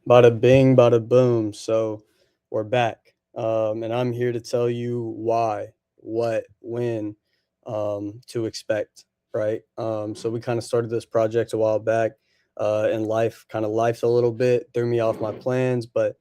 Bada bing, bada boom. So we're back. And I'm here to tell you why, what, when, to expect, right? So we kind of started this project a while back, and life kind of life a little bit, threw me off my plans. But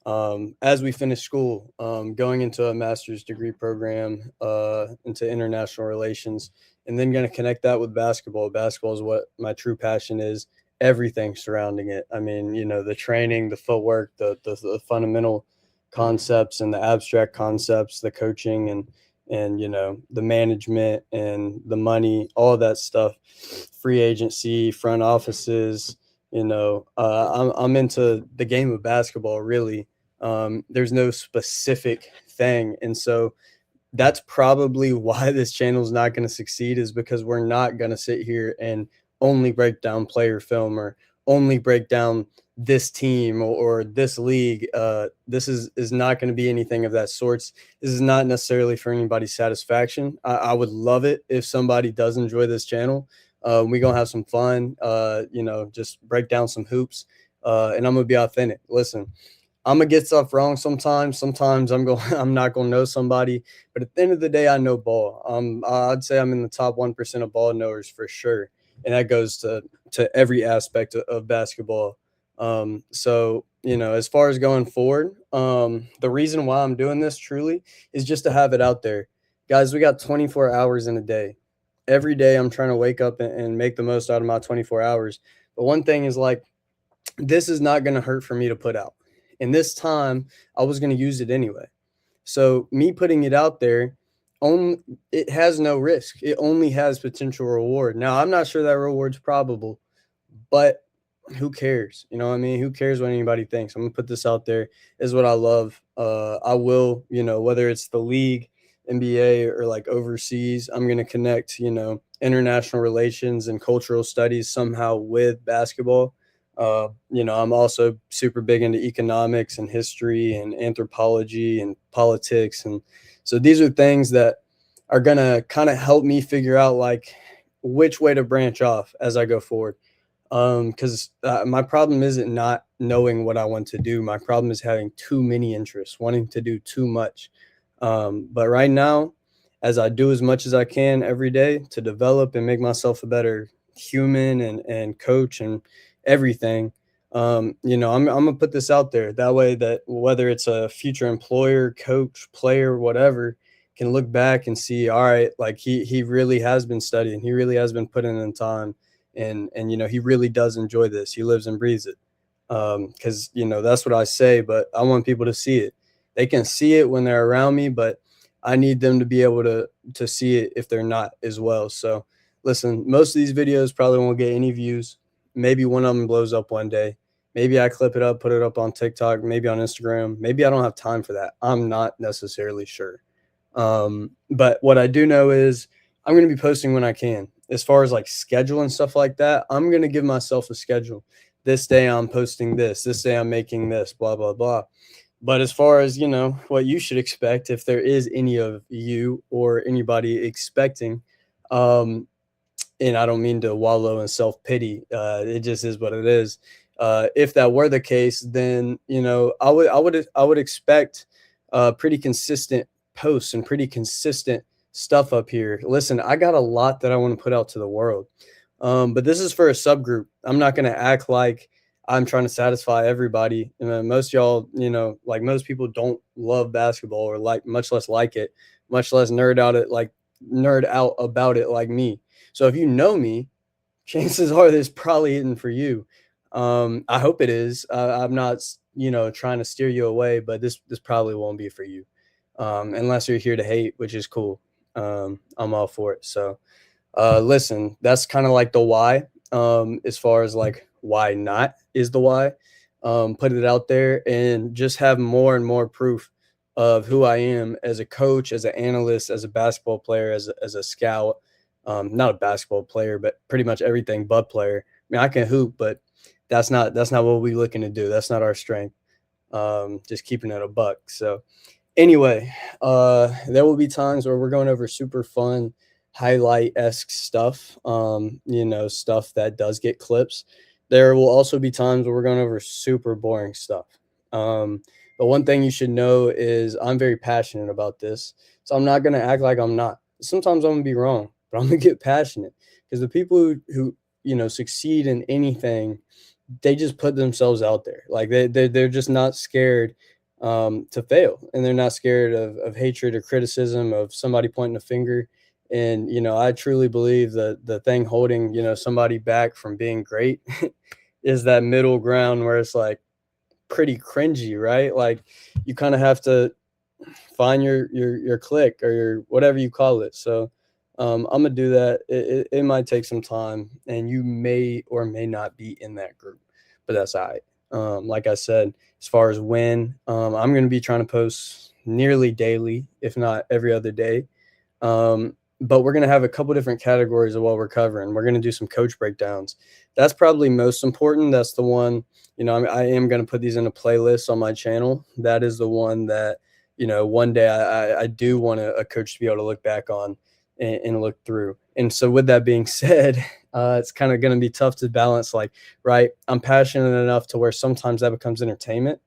as we finish school, going into a master's degree program into international relations, and then going to connect that with basketball. Basketball is what my true passion is. Everything surrounding it. I mean, the training, the footwork, the fundamental concepts and the abstract concepts, the coaching and the management and the money, all of that stuff, free agency, front offices. I'm into the game of basketball really. There's no specific thing. And so that's probably why this channel is not going to succeed, is because we're not going to sit here and only break down player film or only break down this team or this league. This is not going to be anything of that sorts. This is not necessarily for anybody's satisfaction. I would love it if somebody does enjoy this channel. We gonna have some fun. Just break down some hoops, and I'm gonna be authentic. Listen, I'm gonna get stuff wrong sometimes. Sometimes I'm going I'm not gonna know somebody, but at the end of the day, I know ball. I'd say I'm in the top 1% of ball knowers for sure, and that goes to every aspect of basketball. So as far as going forward, the reason why I'm doing this truly is just to have it out there, guys. We got 24 hours in a day. Every day, I'm trying to wake up and make the most out of my 24 hours. But one thing is like this is not going to hurt for me to put out. And this time, I was going to use it anyway. So me putting it out there, only it has no risk. It only has potential reward. Now I'm not sure that reward's probable, but who cares? You know what I mean? Who cares what anybody thinks? I'm gonna put this out there. Is what I love. I will, whether it's the league, NBA, or like overseas, I'm gonna connect, international relations and cultural studies somehow with basketball. I'm also super big into economics and history and anthropology and politics. And so these are things that are going to kind of help me figure out like which way to branch off as I go forward. Because my problem isn't not knowing what I want to do. My problem is having too many interests, wanting to do too much. But right now, as I do as much as I can every day to develop and make myself a better human and coach and everything, I'm gonna put this out there that way that whether it's a future employer, coach, player, whatever, can look back and see, all right, like he really has been studying, he really has been putting in time, and he really does enjoy this. He lives and breathes it. Because that's what I say, but I want people to see it. They can see it when they're around me, but I need them to be able to see it if they're not as well. So listen, most of these videos probably won't get any views. Maybe one of them blows up one day. Maybe I clip it up, put it up on TikTok, maybe on Instagram. Maybe I don't have time for that. I'm not necessarily sure. But what I do know is I'm going to be posting when I can. As far as like schedule and stuff like that, I'm going to give myself a schedule. This day I'm posting this. This day I'm making this. Blah blah blah. But as far as what you should expect, if there is any of you or anybody expecting, um, and I don't mean to wallow in self pity. It just is what it is. If that were the case, then I would expect pretty consistent posts and pretty consistent stuff up here. Listen, I got a lot that I want to put out to the world, but this is for a subgroup. I'm not going to act like I'm trying to satisfy everybody. Most y'all, like most people, don't love basketball or like much less like it, much less nerd out about it like me. So if you know me, chances are this probably isn't for you. I hope it is. I'm not, trying to steer you away, but this probably won't be for you, unless you're here to hate, which is cool. I'm all for it. So, listen, that's kind of like the why. As far as like why not is the why. Put it out there and just have more and more proof of who I am as a coach, as an analyst, as a basketball player, as a scout. Not a basketball player, but pretty much everything but player. I mean, I can hoop, but that's not what we're looking to do. That's not our strength. Just keeping it a buck. So anyway, there will be times where we're going over super fun highlight esque stuff. Stuff that does get clips. there will also be times where we're going over super boring stuff. Um, but one thing you should know is I'm very passionate about this. So I'm not going to act like I'm not. Sometimes I'm going to be wrong, but I'm going to get passionate because the people who succeed in anything, they just put themselves out there. Like they're just not scared to fail, and they're not scared of hatred or criticism of somebody pointing a finger. And I truly believe that the thing holding somebody back from being great is that middle ground where it's like pretty cringy, right? Like you kind of have to find your click or your whatever you call it. So I'm gonna do that. It might take some time, and you may or may not be in that group, but that's all right. Like I said, as far as when, I'm gonna be trying to post nearly daily, if not every other day. But we're gonna have a couple different categories of what we're covering. We're gonna do some coach breakdowns. That's probably most important. That's the one, I am gonna put these in a playlist on my channel. That is the one that, one day I do want a coach to be able to look back on and look through. And so with that being said, it's kind of gonna be tough to balance, like, right, I'm passionate enough to where sometimes that becomes entertainment,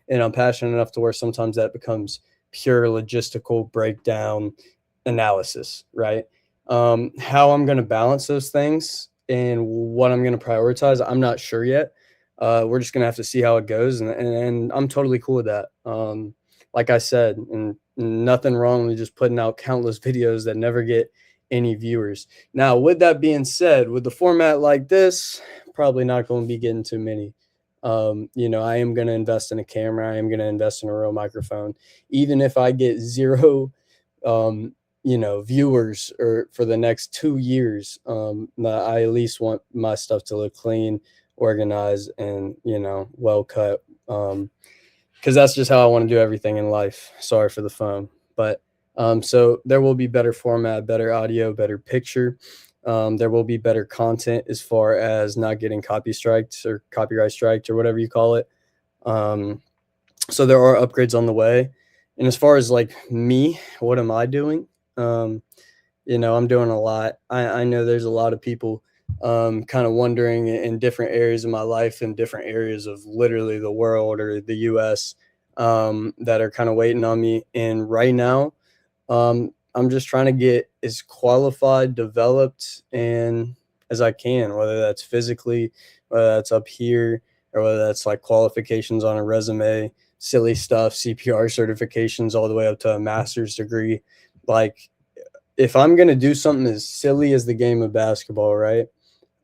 and I'm passionate enough to where sometimes that becomes pure logistical breakdown analysis, right? How I'm going to balance those things and what I'm going to prioritize, I'm not sure yet. We're just going to have to see how it goes, and I'm totally cool with that. Like I said, and nothing wrong with just putting out countless videos that never get any viewers. Now, with that being said, with the format like this, probably not going to be getting too many. I am going to invest in a camera. I am going to invest in a real microphone, even if I get zero um, viewers or for the next 2 years. I at least want my stuff to look clean, organized, and well cut. Because that's just how I want to do everything in life. Sorry for the phone, but so there will be better format, better audio, better picture. There will be better content as far as not getting copyright striked or whatever you call it. So there are upgrades on the way. And as far as like me, what am I doing? Um, I'm doing a lot. I know there's a lot of people kind of wondering in different areas of my life, in different areas of literally the world or the US, that are kind of waiting on me. And right now, I'm just trying to get as qualified, developed, and as I can, whether that's physically, whether that's up here, or whether that's like qualifications on a resume, silly stuff, CPR certifications, all the way up to a master's degree. Like, if I'm gonna do something as silly as the game of basketball, right?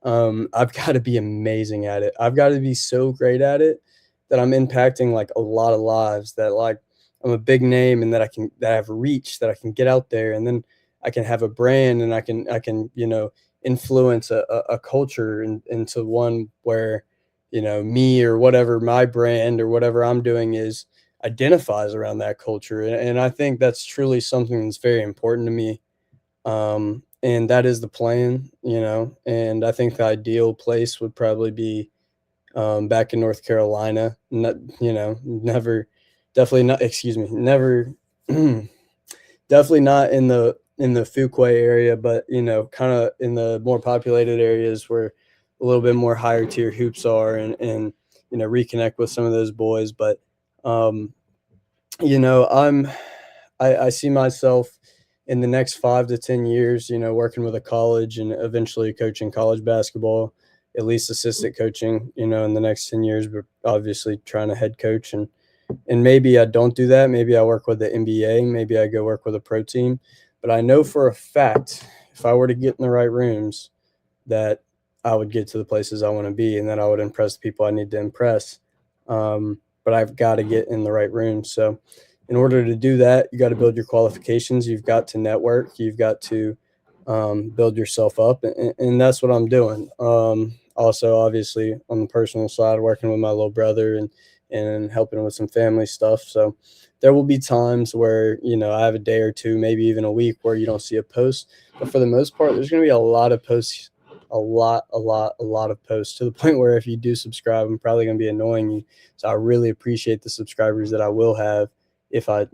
I've got to be amazing at it. I've got to be so great at it that I'm impacting like a lot of lives. That like I'm a big name, and that I have reach, that I can get out there, and then I can have a brand, and I can influence a culture into one where me or whatever my brand or whatever I'm doing is identifies around that culture. And I think that's truly something that's very important to me, and that is the plan, and I think the ideal place would probably be back in North Carolina. Not, never, definitely not, excuse me, never, definitely not in the Fuquay area, but kind of in the more populated areas where a little bit more higher tier hoops are, and reconnect with some of those boys. But um, you know, I'm I see myself in the next 5 to 10 years, working with a college and eventually coaching college basketball, at least assistant coaching, in the next 10 years, but obviously trying to head coach. And maybe I don't do that. Maybe I work with the NBA. Maybe I go work with a pro team. But I know for a fact, if I were to get in the right rooms, that I would get to the places I want to be, and that I would impress the people I need to impress. But I've got to get in the right room. So in order to do that, you got to build your qualifications. You've got to network. You've got to build yourself up, and that's what I'm doing. Also, obviously, on the personal side, working with my little brother and helping with some family stuff. So there will be times where I have a day or two, maybe even a week, where you don't see a post. But for the most part, there's going to be a lot of posts, a lot of posts, to the point where if you do subscribe, I'm probably going to be annoying you. So I really appreciate the subscribers that I will have. If I,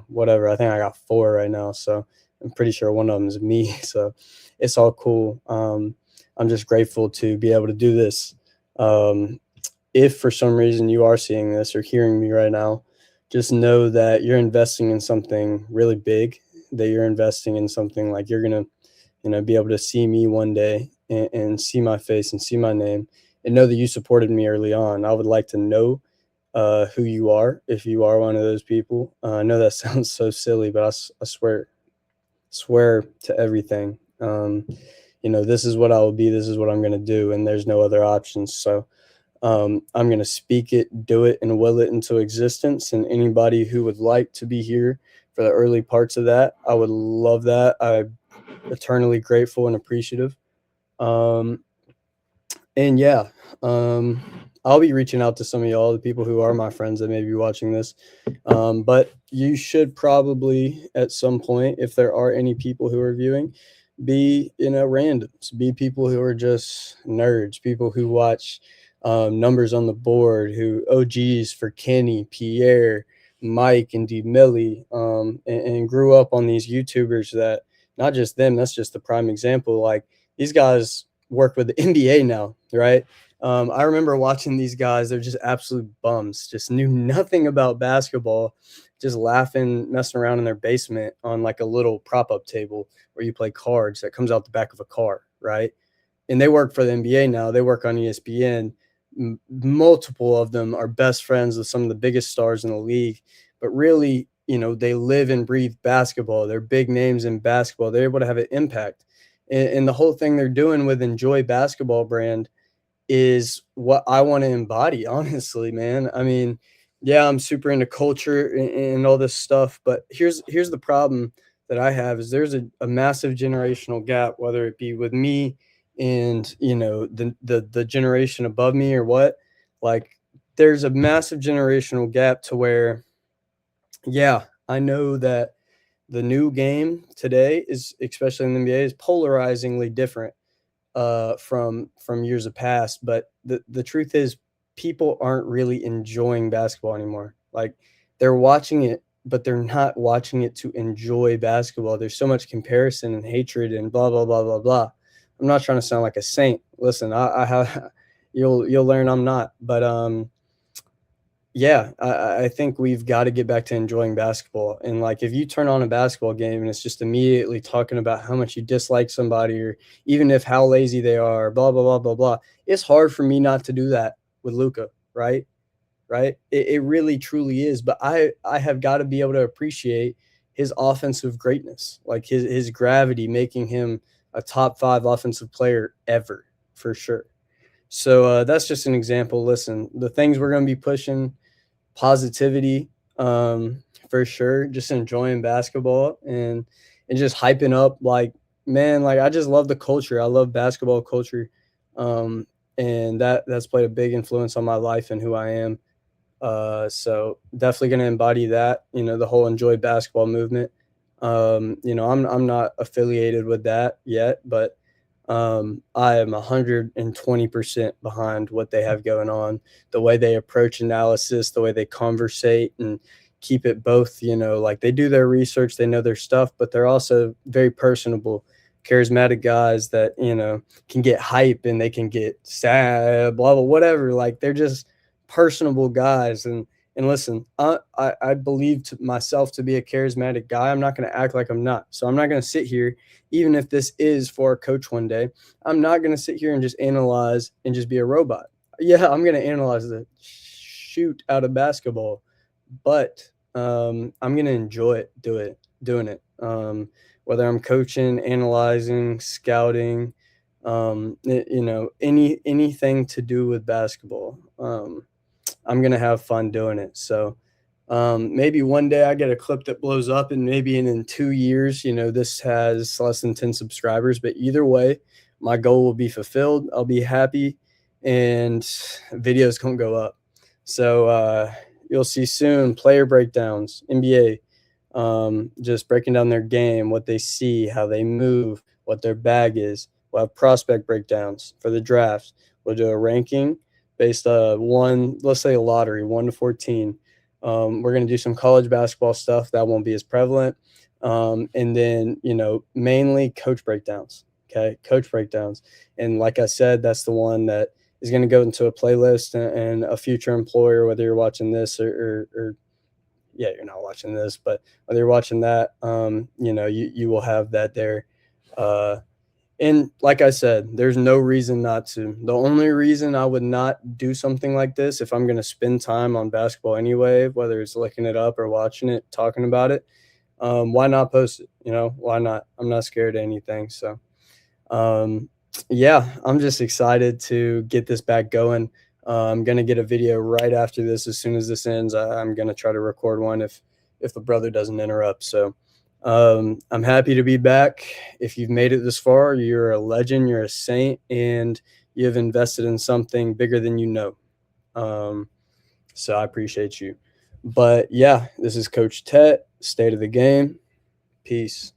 whatever, I think I got 4 right now. So I'm pretty sure one of them is me. So it's all cool. I'm just grateful to be able to do this. Um, if for some reason you are seeing this or hearing me right now, just know that you're investing in something really big, that you're investing in something like you're going to, be able to see me one day and see my face and see my name and know that you supported me early on. I would like to know who you are if you are one of those people. I know that sounds so silly, but I swear to everything. This is what I will be. This is what I'm going to do, and there's no other options. So I'm going to speak it, do it, and will it into existence. And anybody who would like to be here for the early parts of that, I would love that. I'm eternally grateful and appreciative. Um, and yeah, um, I'll be reaching out to some of y'all, the people who are my friends that may be watching this. But you should probably, at some point, if there are any people who are viewing, be randoms, be people who are just nerds, people who watch numbers on the board, who OGs for Kenny, Pierre, Mike, and D Millie, and grew up on these YouTubers that not just them, that's just the prime example. Like these guys work with the NBA now, right? I remember watching these guys, they're just absolute bums, just knew nothing about basketball, just laughing, messing around in their basement on like a little prop up table where you play cards that comes out the back of a car, right? And they work for the NBA now. They work on ESPN. Multiple of them are best friends with some of the biggest stars in the league, but really, they live and breathe basketball. They're big names in basketball. They're able to have an impact. And the whole thing they're doing with Enjoy Basketball brand is what I want to embody, honestly, man. I mean, yeah, I'm super into culture and all this stuff, but here's the problem that I have is there's a massive generational gap, whether it be with me and the generation above me or what. Like there's a massive generational gap to where, yeah, I know that the new game today is, especially in the NBA, is polarizingly different from years of past. But the truth is, people aren't really enjoying basketball anymore. Like they're watching it, but they're not watching it to enjoy basketball. There's so much comparison and hatred and blah blah blah blah blah. I'm not trying to sound like a saint. Listen, I have you'll learn I'm not, but yeah, I think we've got to get back to enjoying basketball. And like, if you turn on a basketball game and it's just immediately talking about how much you dislike somebody, or even if how lazy they are, blah blah blah blah blah, it's hard for me not to do that with Luca, right? Right? It really truly is. But I have got to be able to appreciate his offensive greatness, like his gravity, making him a top 5 offensive player ever for sure. So that's just an example. Listen, the things we're going to be pushing positivity, for sure, just enjoying basketball and just hyping up, like, man, like I just love the culture. I love basketball culture. And that's played a big influence on my life and who I am. So definitely going to embody that, the whole enjoy basketball movement. I'm not affiliated with that yet, but I am 120% behind what they have going on, the way they approach analysis, the way they conversate and keep it both, like they do their research, they know their stuff, but they're also very personable, charismatic guys that, can get hype and they can get sad, blah, blah, whatever. Like they're just personable guys. And listen, I believe to myself to be a charismatic guy. I'm not going to act like I'm not. So I'm not going to sit here, even if this is for a coach one day, I'm not going to sit here and just analyze and just be a robot. Yeah, I'm going to analyze the shoot out of basketball, but I'm going to enjoy doing it. Whether I'm coaching, analyzing, scouting, anything to do with basketball. I'm gonna have fun doing it. So maybe one day I get a clip that blows up, and maybe in 2 years, this has less than 10 subscribers. But either way, my goal will be fulfilled. I'll be happy, and videos can go up. So you'll see soon player breakdowns, NBA, just breaking down their game, what they see, how they move, what their bag is. We'll have prospect breakdowns for the drafts. We'll do a ranking based one, let's say a lottery, 1 to 14. We're going to do some college basketball stuff that won't be as prevalent. And then, mainly coach breakdowns. Okay. Coach breakdowns. And like I said, that's the one that is going to go into a playlist, and a future employer, whether you're watching this or yeah, you're not watching this, but whether you're watching that, you will have that there. Uh, and like I said, there's no reason not to. The only reason I would not do something like this, if I'm going to spend time on basketball anyway, whether it's looking it up or watching it, talking about it, why not post it? Why not? I'm not scared of anything. So, um, yeah, I'm just excited to get this back going. I'm gonna get a video right after this. As soon as this ends, I'm gonna try to record one if the brother doesn't interrupt. So, I'm happy to be back. If you've made it this far, you're a legend. You're a saint, and you have invested in something bigger than you know. Um, so I appreciate you. But yeah, this is Coach Tet, State of the Game. Peace.